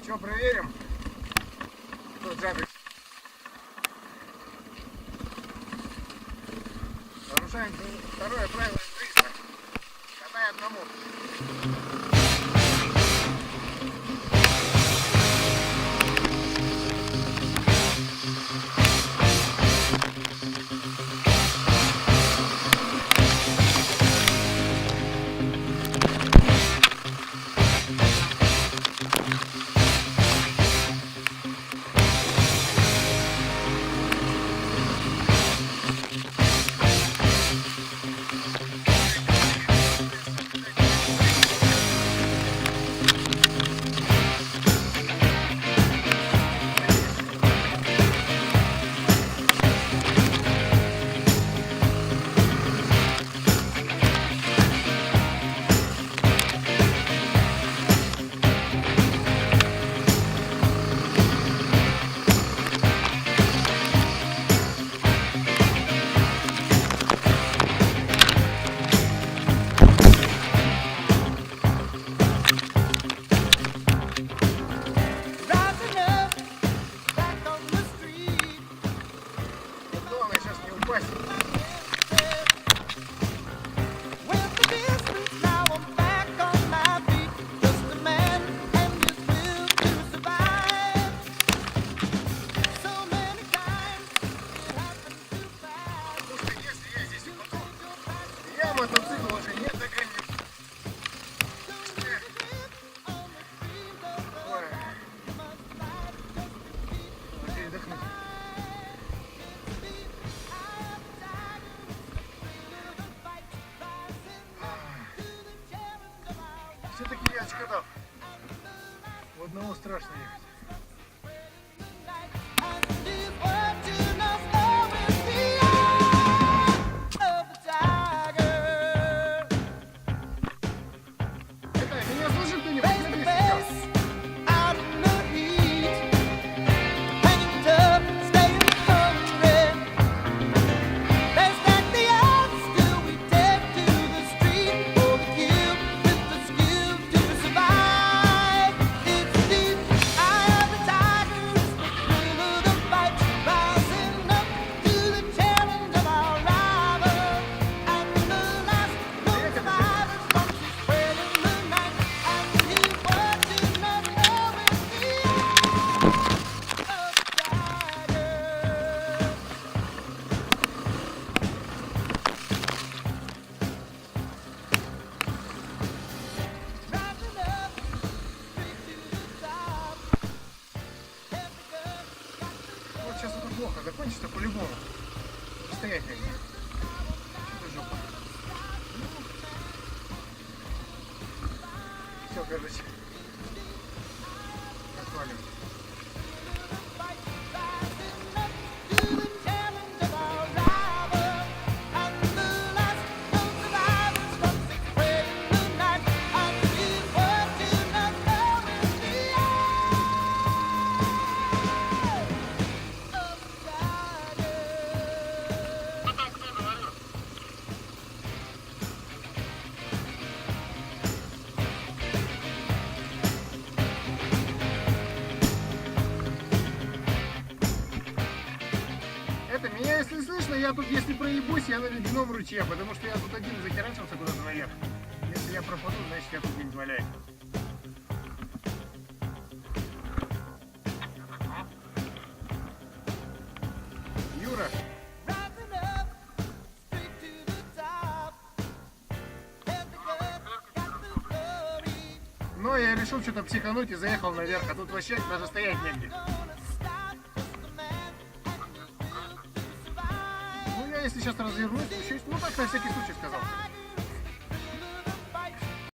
Что, проверим? Тут запись. Нарушаем второе правило интуиста. Катай одному. Мотоцикл уже не догоню. Ой. Передохнуть. Все-таки я очкодал. В одного страшно ехать. Сейчас это плохо закончится по-любому. Стоять нельзя. Что-то жопа. Все, короче. Отвалим. Меня, если слышно, я тут, если проебусь, я на ледяном ручье, потому что я тут один захерачился куда-то наверх. Если я пропаду, значит я тут где-нибудь валяюсь. Юра. Но я решил что-то психануть и заехал наверх, а тут вообще даже стоять негде. Если сейчас развернусь, ну так на всякий случай сказал.